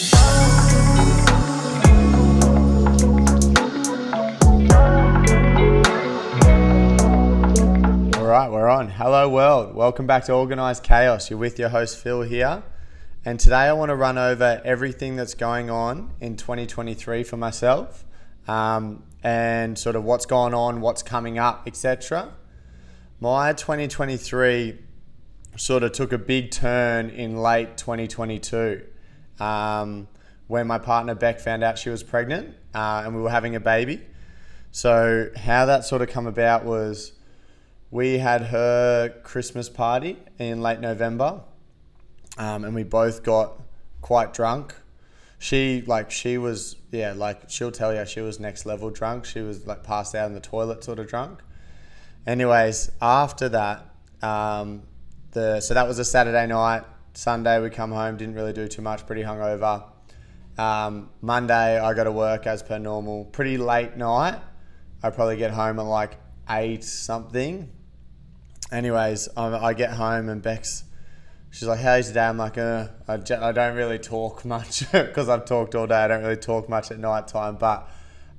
All right, we're on. Hello world. Welcome back to Organised Chaos. You're with your host Phil here. And today I want to run over everything that's going on in 2023 for myself, and sort of what's going on, what's coming up, etc. My 2023 sort of took a big turn in late 2022 when my partner Beck found out she was pregnant and we were having a baby. So how that sort of come about was we had her Christmas party in late November. And we both got quite drunk. She was, she'll tell you she was next level drunk. She was like passed out in the toilet sort of drunk. Anyways, after that, so that was a Saturday night. Sunday we come home, didn't really do too much, pretty hungover. Monday I got to work as per normal. Pretty late night. I probably get home at like 8 something. Anyways, I get home and she's like, how's your day? I'm like, I don't really talk much because I've talked all day. I don't really talk much at night time. But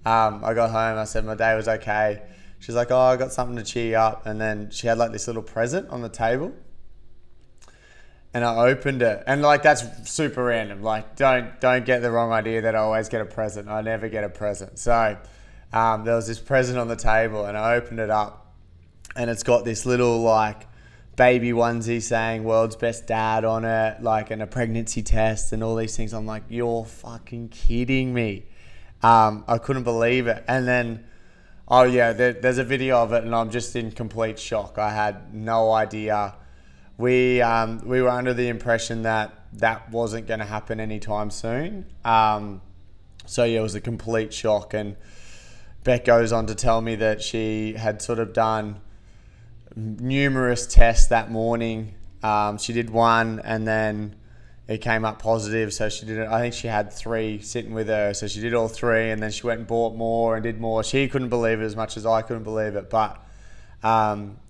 I got home. I said my day was okay. She's like, oh, I got something to cheer you up. And then she had like this little present on the table. And I opened it. And like, that's super random. Like, don't get the wrong idea that I always get a present. I never get a present. So there was this present on the table and I opened it up. And it's got this little like baby onesie saying world's best dad on it, like, and a pregnancy test and all these things. I'm like, you're fucking kidding me. I couldn't believe it. And then, there's a video of it and I'm just in complete shock. I had no idea. We were under the impression that wasn't going to happen anytime soon. It was a complete shock. And Beck goes on to tell me that she had sort of done numerous tests that morning. She did one and then it came up positive, so she did it. I think she had 3 sitting with her, so she did all 3 and then she went and bought more and did more. She couldn't believe it as much as I couldn't believe it, but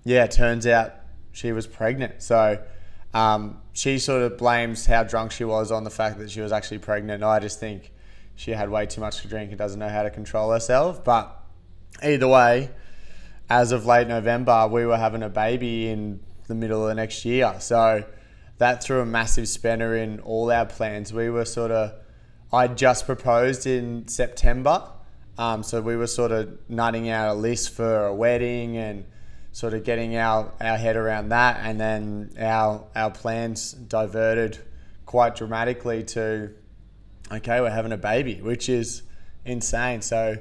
it turns out she was pregnant. So she sort of blames how drunk she was on the fact that she was actually pregnant. I just think she had way too much to drink and doesn't know how to control herself. But either way, as of late November, we were having a baby in the middle of the next year. So that threw a massive spanner in all our plans. We were I just proposed in September. So we were sort of nutting out a list for a wedding and sort of getting our head around that. And then our plans diverted quite dramatically to, okay, we're having a baby, which is insane. So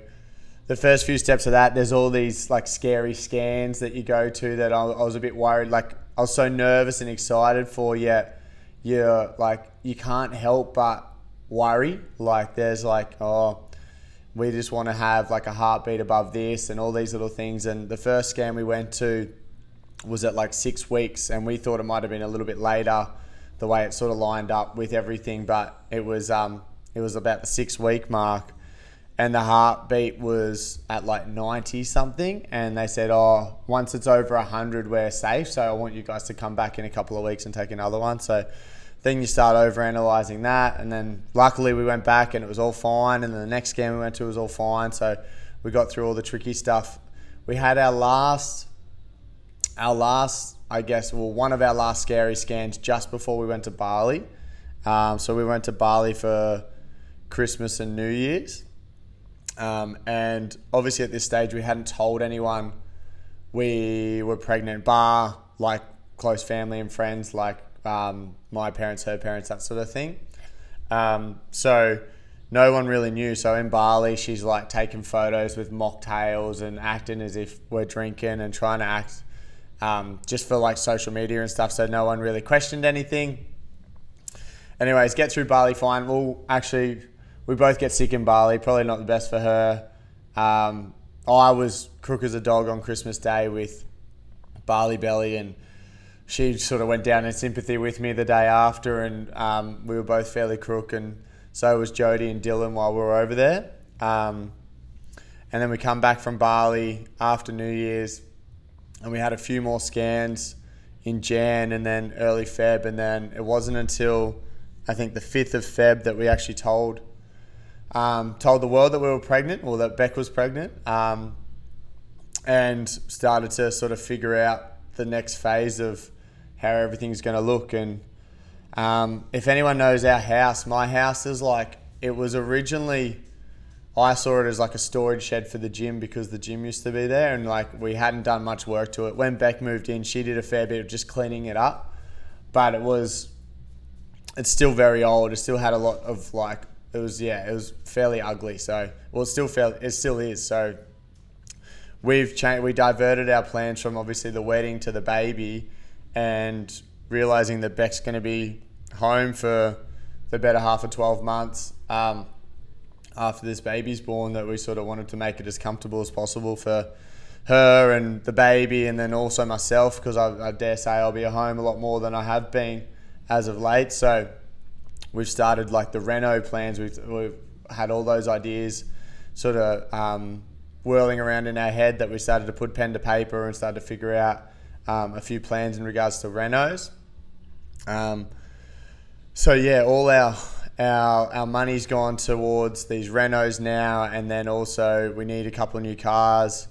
the first few steps of that, there's all these like scary scans that you go to that I was a bit worried. Like I was so nervous and excited for, yet you're like, you can't help but worry. Like there's like, oh, we just want to have like a heartbeat above this and all these little things. And the first scan we went to was at like 6 weeks and we thought it might have been a little bit later the way it sort of lined up with everything. But it was about the 6-week mark. And the heartbeat was at like 90 something. And they said, oh, once it's over 100, we're safe. So I want you guys to come back in a couple of weeks and take another one. So then you start over-analysing that. And then luckily we went back and it was all fine. And then the next scan we went to was all fine. So we got through all the tricky stuff. We had one of our last scary scans just before we went to Bali. So we went to Bali for Christmas and New Year's. And obviously at this stage we hadn't told anyone we were pregnant, bar like close family and friends, like my parents, her parents, that sort of thing. So no one really knew. So in Bali, she's like taking photos with mocktails and acting as if we're drinking and trying to act just for like social media and stuff. So no one really questioned anything. Anyways, get through Bali fine. Well, actually, we both get sick in Bali. Probably not the best for her. I was crook as a dog on Christmas Day with Bali belly, and she sort of went down in sympathy with me the day after, and we were both fairly crook, and so was Jody and Dylan while we were over there. And then we come back from Bali after New Year's, and we had a few more scans in Jan and then early Feb, and then it wasn't until I think the 5th of Feb that we actually told the world that we were pregnant, or that Beck was pregnant, and started to sort of figure out the next phase of how everything's going to look. And if anyone knows our house, my house is like, it was originally, I saw it as like a storage shed for the gym because the gym used to be there, and like we hadn't done much work to it. When Beck moved in, she did a fair bit of just cleaning it up, but it's still very old. It still had a lot of like, it was fairly ugly. So, well, it still is. So we diverted our plans from obviously the wedding to the baby, and realizing that Beck's going to be home for the better half of 12 months after this baby's born, that we sort of wanted to make it as comfortable as possible for her and the baby, and then also myself, because I dare say I'll be at home a lot more than I have been as of late. So we've started like the reno plans. We've had all those ideas sort of whirling around in our head, that we started to put pen to paper and started to figure out a few plans in regards to renos. So yeah, all our money's gone towards these renos now, and then also we need a couple of new cars.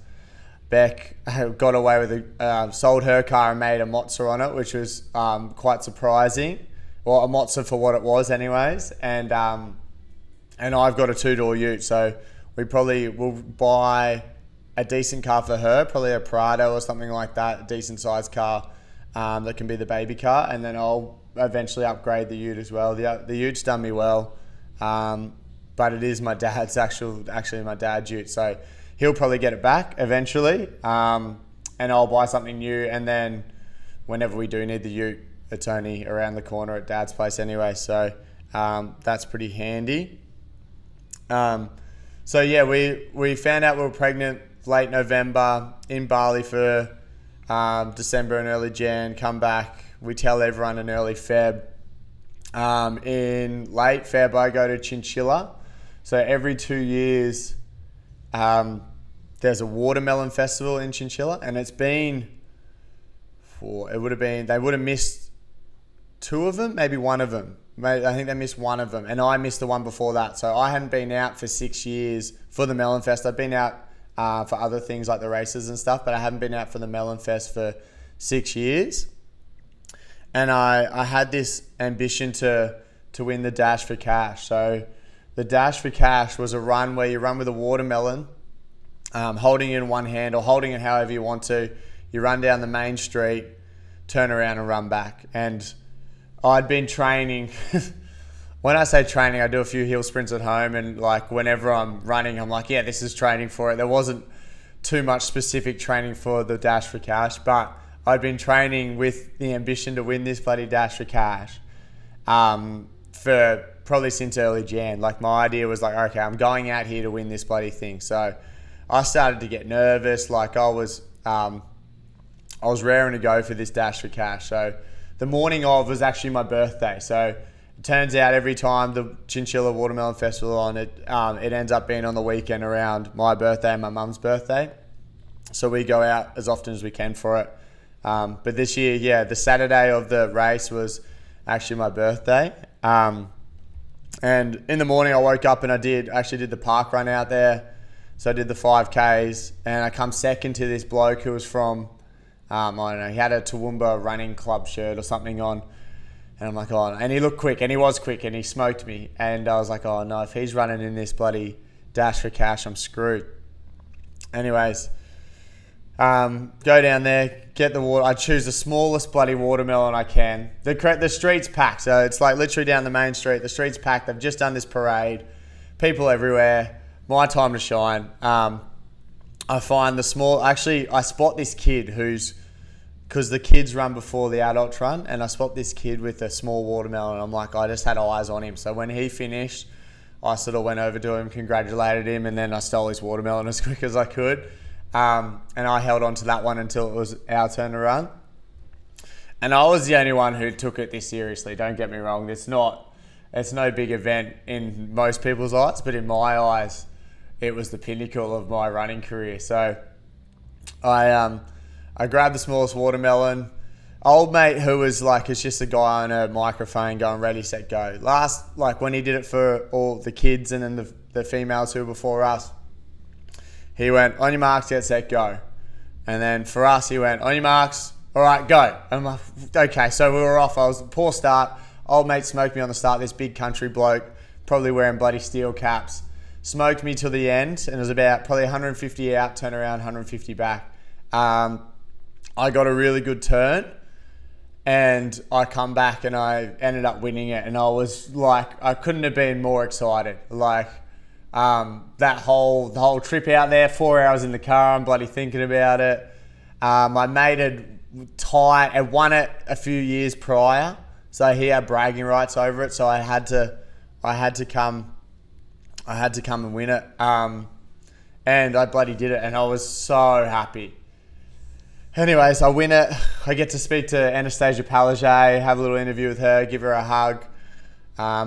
Beck got away with sold her car and made a Mozza on it, which was quite surprising. Well, a Mozza for what it was anyways. And I've got a 2-door ute, so we probably will buy a decent car for her, probably a Prado or something like that, a decent sized car that can be the baby car, and then I'll eventually upgrade the ute as well. The ute's done me well, but it is my dad's actually my dad's ute, so he'll probably get it back eventually, and I'll buy something new, and then whenever we do need the ute, it's only around the corner at Dad's place anyway, so that's pretty handy. So yeah, we found out we were pregnant late November, in Bali for December and early Jan, come back, we tell everyone in early Feb. In late Feb, I go to Chinchilla. So every 2 years, there's a watermelon festival in Chinchilla, and they would have missed 2 of them, maybe 1 of them. I think they missed 1 of them, and I missed the one before that. So I hadn't been out for 6 years for the Melon Fest. I've been out for other things like the races and stuff, but I haven't been out for the Melon Fest for 6 years. And I had this ambition to win the Dash for Cash. So the Dash for Cash was a run where you run with a watermelon, holding it in one hand or holding it however you want to. You run down the main street, turn around and run back. And I'd been training. When I say training, I do a few hill sprints at home, and like whenever I'm running, I'm like, yeah, this is training for it. There wasn't too much specific training for the Dash for Cash, but I'd been training with the ambition to win this bloody Dash for Cash for probably since early Jan. Like my idea was like, okay, I'm going out here to win this bloody thing. So I started to get nervous. Like I was raring to go for this Dash for Cash. So the morning of was actually my birthday. So it turns out every time the Chinchilla Watermelon Festival on it ends up being on the weekend around my birthday and my mum's birthday. So we go out as often as we can for it. But this year, yeah, the Saturday of the race was actually my birthday. And in the morning I woke up and I did the park run out there. So I did the 5Ks, and I come second to this bloke who was from, I don't know, he had a Toowoomba running club shirt or something on. And I'm like, oh, and he looked quick, and he was quick, and he smoked me. And I was like, oh no, if he's running in this bloody Dash for Cash, I'm screwed. Anyways, go down there, get the water. I choose the smallest bloody watermelon I can. The street's packed, so it's like literally down the main street. The street's packed. They've just done this parade. People everywhere. My time to shine. I find I spot this kid because the kids run before the adults run, and I spot this kid with a small watermelon, and I'm like, I just had eyes on him. So when he finished, I sort of went over to him, congratulated him, and then I stole his watermelon as quick as I could. And I held on to that one until it was our turn to run. And I was the only one who took it this seriously. Don't get me wrong. It's no big event in most people's eyes, but in my eyes, it was the pinnacle of my running career. So I grabbed the smallest watermelon, old mate who was like, it's just a guy on a microphone going ready, set, go. Last, like when he did it for all the kids and then the females who were before us, he went, on your marks, get set, go. And then for us, he went, on your marks, all right, go. And I'm like, okay, so we were off. I was a poor start. Old mate smoked me on the start, this big country bloke, probably wearing bloody steel caps. Smoked me till the end, and it was about probably 150 out, turn around, 150 back. I got a really good turn, and I come back and I ended up winning it, and I was like, I couldn't have been more excited. Like, the whole trip out there, 4 hours in the car, I'm bloody thinking about it. My mate had won it a few years prior, so he had bragging rights over it. So I had to come and win it. And I bloody did it, and I was so happy. Anyways, I win it. I get to speak to Anastasia Palaszczuk, have a little interview with her, give her a hug.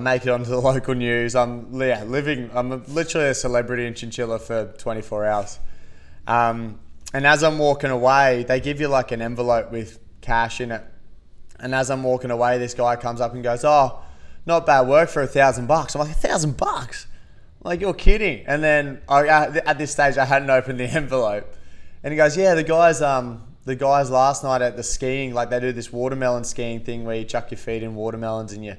Make it onto the local news. I'm literally a celebrity in Chinchilla for 24 hours. And as I'm walking away, they give you like an envelope with cash in it. And as I'm walking away, this guy comes up and goes, "Oh, not bad work for $1,000." I'm like, $1,000? Like, you're kidding. And then at this stage, I hadn't opened the envelope. And he goes, "Yeah, the guys last night at the skiing, like they do this watermelon skiing thing where you chuck your feet in watermelons and you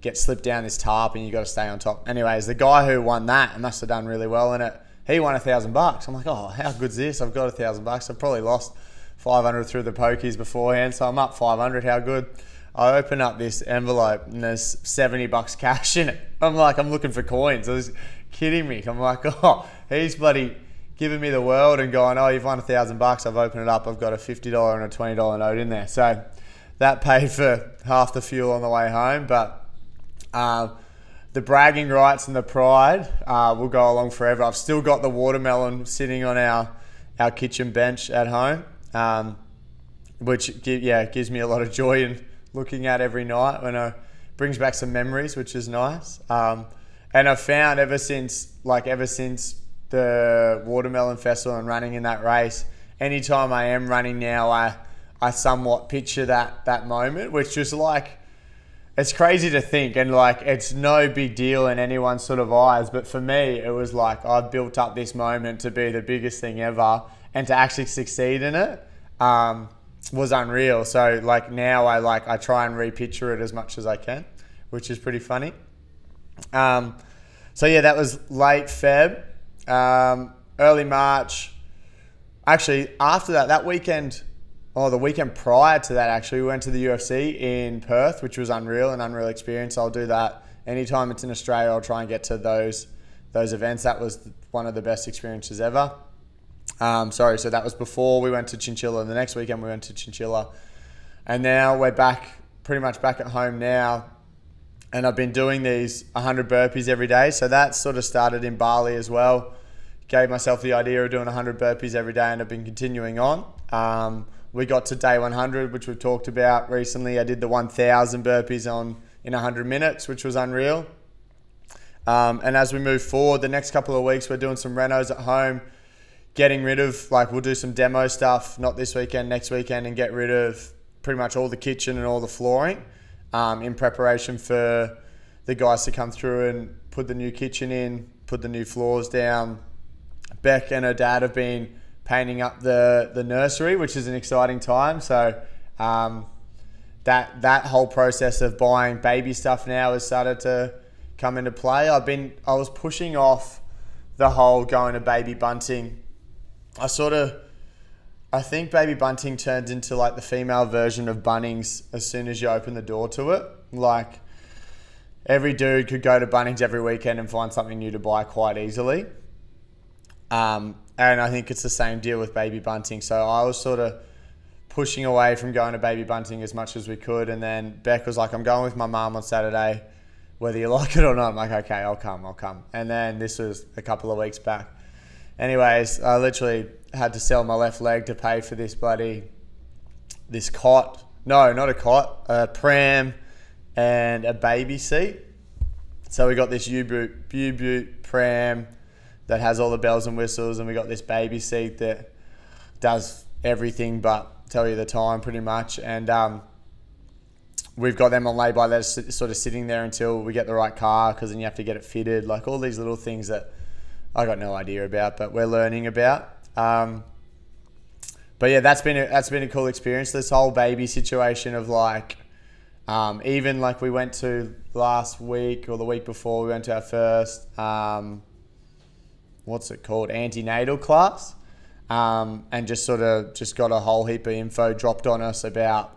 get slipped down this tarp and you got to stay on top." Anyways, the guy who won that must have done really well in it. He won $1,000. I'm like, oh, how good's this? I've got $1,000. I've probably lost 500 through the pokies beforehand, so I'm up 500. How good? I open up this envelope and there's $70 cash in it. I'm like, I'm looking for coins. I was kidding me. I'm like, oh, he's bloody giving me the world and going, oh, you've won $1,000. I've opened it up. I've got a $50 and a $20 note in there. So that paid for half the fuel on the way home, but the bragging rights and the pride will go along forever. I've still got the watermelon sitting on our kitchen bench at home, which gives me a lot of joy in looking at every night when it brings back some memories, which is nice. And I've found ever since the watermelon festival and running in that race, anytime I am running now, I somewhat picture that moment, which just like, it's crazy to think, and like it's no big deal in anyone's sort of eyes, but for me it was like I've built up this moment to be the biggest thing ever, and to actually succeed in it was unreal. So like now I try and repicture it as much as I can, which is pretty funny. So yeah, that was late Feb, early March. Actually, after that weekend. Oh, the weekend prior to that, actually, we went to the UFC in Perth, which was an unreal experience. I'll do that anytime it's in Australia. I'll try and get to those events. That was one of the best experiences ever. So that was before we went to Chinchilla. The next weekend we went to Chinchilla, and now we're pretty much back at home now. And I've been doing these 100 burpees every day. So that sort of started in Bali as well. Gave myself the idea of doing 100 burpees every day, and I've been continuing on. We got to day 100, which we've talked about recently. I did the 1,000 burpees in 100 minutes, which was unreal. And as we move forward, the next couple of weeks, we're doing some renos at home, getting rid of, we'll do some demo stuff, not this weekend, next weekend, and get rid of pretty much all the kitchen and all the flooring in preparation for the guys to come through and put the new kitchen in, put the new floors down. Beck and her dad have been painting up the nursery, which is an exciting time. So that whole process of buying baby stuff now has started to come into play. I was pushing off the whole going to baby bunting. I think baby bunting turns into like the female version of Bunnings as soon as you open the door to it. Like every dude could go to Bunnings every weekend and find something new to buy quite easily. And I think it's the same deal with baby bunting. So I was sort of pushing away from going to baby bunting as much as we could. And then Beck was like, I'm going with my mum on Saturday, whether you like it or not. I'm like, okay, I'll come. And then this was a couple of weeks back. Anyways, I literally had to sell my left leg to pay for this cot. No, not a cot, a pram and a baby seat. So we got this U-boot pram that has all the bells and whistles, and we got this baby seat that does everything but tell you the time pretty much. And we've got them on lay-by. They're sort of sitting there until we get the right car, because then you have to get it fitted. Like all these little things that I got no idea about, but we're learning about. But yeah, that's been a cool experience. This whole baby situation of like, even like we went to last week or the week before, we went to our first, what's it called? Antenatal class. And just got a whole heap of info dropped on us about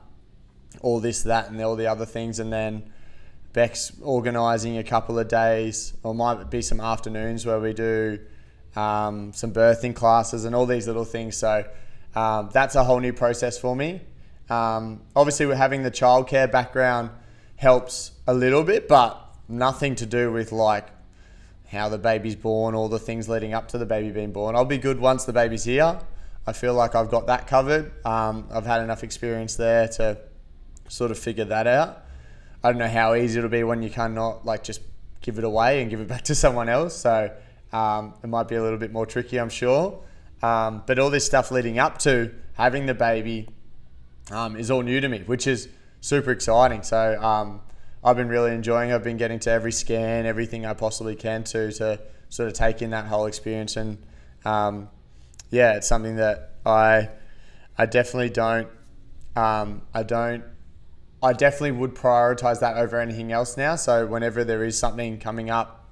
all this, that, and all the other things. And then Beck's organising a couple of days, or might be some afternoons, where we do some birthing classes and all these little things. So that's a whole new process for me. Obviously, we're having the childcare background helps a little bit, but nothing to do with like how the baby's born, all the things leading up to the baby being born. I'll be good once the baby's here. I feel like I've got that covered. I've had enough experience there to sort of figure that out. I don't know how easy it'll be when you cannot like just give it away and give it back to someone else. So it might be a little bit more tricky, I'm sure. But all this stuff leading up to having the baby is all new to me, which is super exciting. So I've been really enjoying it. I've been getting to every scan, everything I possibly can to sort of take in that whole experience. And yeah, it's something that I definitely don't, I definitely would prioritize that over anything else now. So whenever there is something coming up,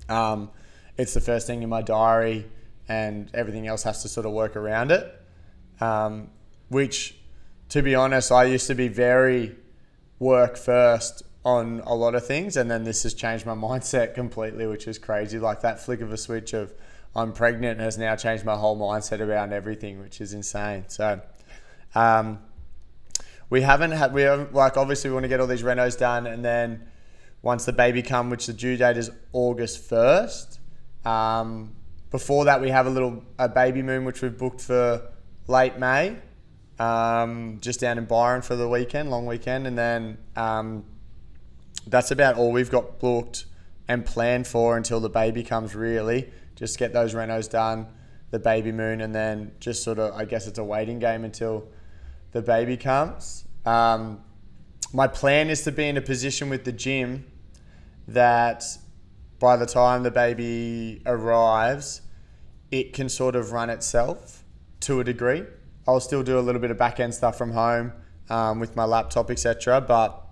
it's the first thing in my diary, and everything else has to sort of work around it. Which, to be honest, I used to be very work first on a lot of things, and then this has changed my mindset completely, which is crazy. Like that flick of a switch of I'm pregnant has now changed my whole mindset around everything, which is insane. So we haven't like, obviously we want to get all these renos done, and then once the baby comes, which the due date is August 1st, before that we have a baby moon, which we've booked for late May, just down in Byron for the weekend, long weekend. And then that's about all we've got booked and planned for until the baby comes, really. Just get those renos done, the baby moon, and then just sort of, I guess it's a waiting game until the baby comes. My plan is to be in a position with the gym that by the time the baby arrives, it can sort of run itself to a degree. I'll still do a little bit of back-end stuff from home with my laptop, etc. But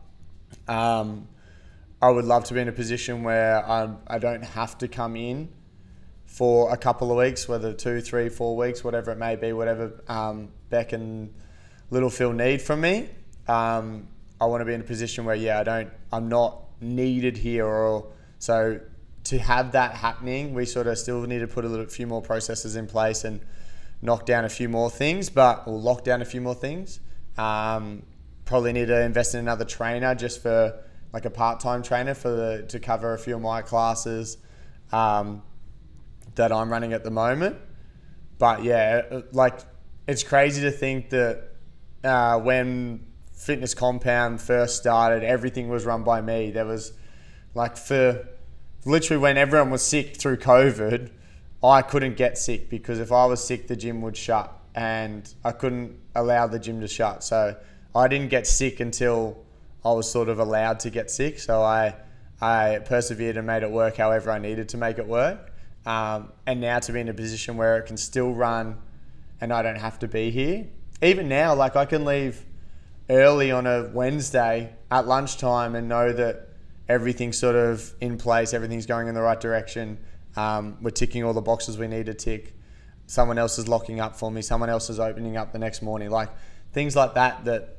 I would love to be in a position where I don't have to come in for a couple of weeks, whether 2, 3, 4 weeks, whatever it may be, whatever Beck and little Phil need from me. I want to be in a position where, I'm not needed here. So to have that happening, we sort of still need to put a few more processes in place and knock down a few more things, or lock down a few more things. Probably need to invest in another trainer, just for like a part-time trainer to cover a few of my classes that I'm running at the moment. But yeah, like it's crazy to think that when Fitness Compound first started, everything was run by me. There was like, for literally when everyone was sick through COVID, I couldn't get sick, because if I was sick, the gym would shut, and I couldn't allow the gym to shut. So I didn't get sick until I was sort of allowed to get sick. So I persevered and made it work however I needed to make it work. And now to be in a position where it can still run and I don't have to be here. Even now, like I can leave early on a Wednesday at lunchtime and know that everything's sort of in place, everything's going in the right direction. We're ticking all the boxes we need to tick. Someone else is locking up for me. Someone else is opening up the next morning. Like things like that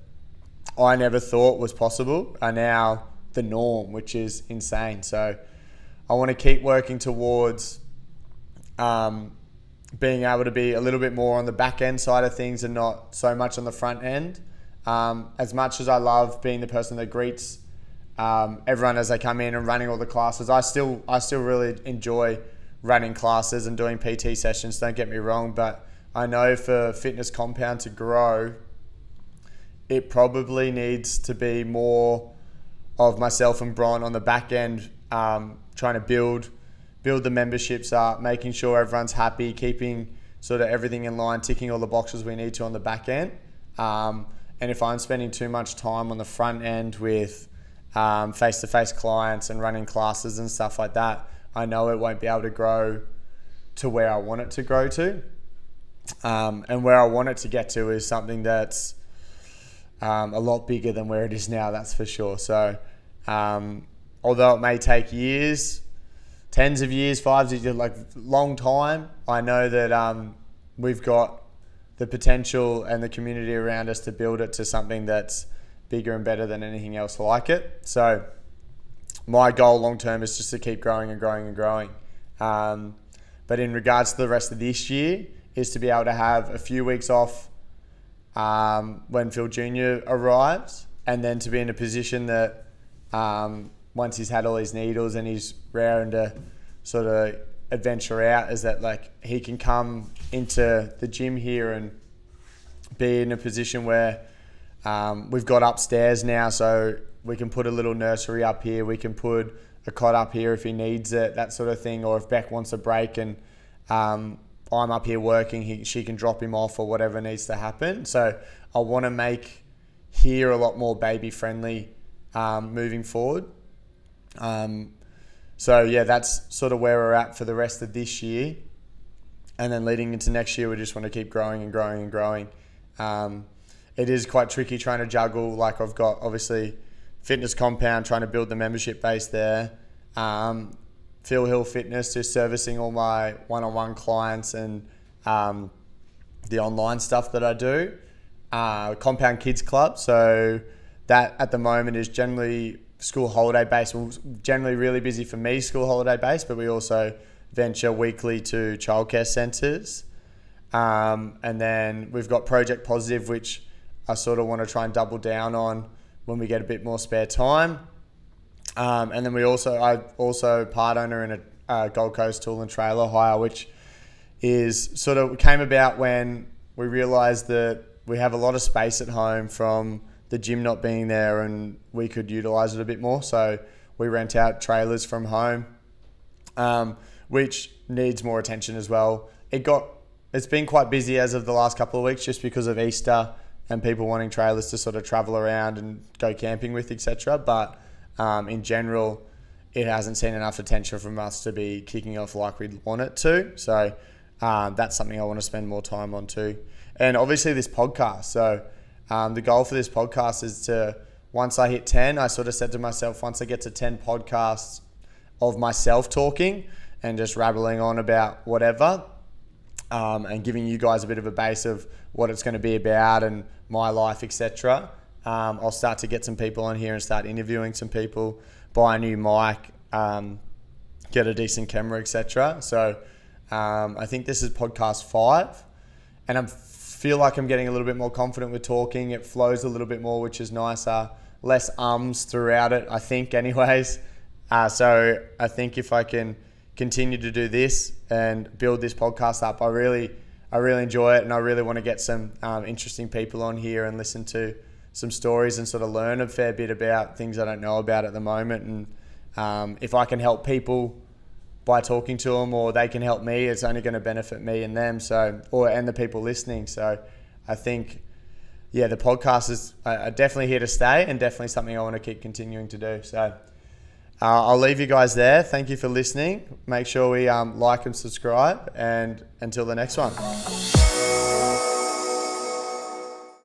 I never thought was possible are now the norm, which is insane. So I want to keep working towards being able to be a little bit more on the back end side of things and not so much on the front end. As much as I love being the person that greets everyone as they come in and running all the classes, I still really enjoy running classes and doing PT sessions, don't get me wrong, but I know for Fitness Compound to grow, it probably needs to be more of myself and Bron on the back end, trying to build the memberships up, making sure everyone's happy, keeping sort of everything in line, ticking all the boxes we need to on the back end. And if I'm spending too much time on the front end with face-to-face clients and running classes and stuff like that, I know it won't be able to grow to where I want it to grow to. And where I want it to get to is something that's a lot bigger than where it is now, that's for sure. So although it may take years, tens of years, 5 years, like long time, I know that we've got the potential and the community around us to build it to something that's bigger and better than anything else like it. So my goal long term is just to keep growing and growing and growing. But in regards to the rest of this year, is to be able to have a few weeks off when Phil Jr. arrives, and then to be in a position that once he's had all his needles and he's raring to sort of adventure out, is that like he can come into the gym here and be in a position where we've got upstairs now, so we can put a little nursery up here, we can put a cot up here if he needs it, that sort of thing. Or if Beck wants a break and I'm up here working, she can drop him off or whatever needs to happen. So I want to make here a lot more baby friendly moving forward. So yeah, that's sort of where we're at for the rest of this year. And then leading into next year, we just want to keep growing and growing and growing. It is quite tricky trying to juggle. Like I've got obviously Fitness Compound, trying to build the membership base there. Phil Hill Fitness, just servicing all my one-on-one clients and the online stuff that I do. Compound Kids Club, so that at the moment is generally school holiday based. Well, generally really busy for me, school holiday based, but we also venture weekly to childcare centres. And then we've got Project Positive, which I sort of want to try and double down on when we get a bit more spare time. And then I also part owner in a Gold Coast tool and trailer hire, which is sort of came about when we realised that we have a lot of space at home from the gym not being there, and we could utilise it a bit more. So we rent out trailers from home, which needs more attention as well. It's been quite busy as of the last couple of weeks just because of Easter and people wanting trailers to sort of travel around and go camping with, etc. But in general, it hasn't seen enough attention from us to be kicking off like we'd want it to. So that's something I want to spend more time on too. And obviously this podcast. So the goal for this podcast is to, once I hit 10, I sort of said to myself, once I get to 10 podcasts of myself talking and just rattling on about whatever, and giving you guys a bit of a base of what it's going to be about and my life, etc. I'll start to get some people on here and start interviewing some people, buy a new mic, get a decent camera, etc. So I think this is podcast 5, and I feel like I'm getting a little bit more confident with talking. It flows a little bit more, which is nicer. Less ums throughout it, I think, anyways. So I think if I can continue to do this and build this podcast up, I really enjoy it, and I really want to get some interesting people on here and listen to some stories and sort of learn a fair bit about things I don't know about at the moment. And if I can help people by talking to them, or they can help me, it's only going to benefit me and them. So, and the people listening. So I think, yeah, the podcast is definitely here to stay, and definitely something I want to keep continuing to do. So I'll leave you guys there. Thank you for listening. Make sure we like and subscribe, and until the next one.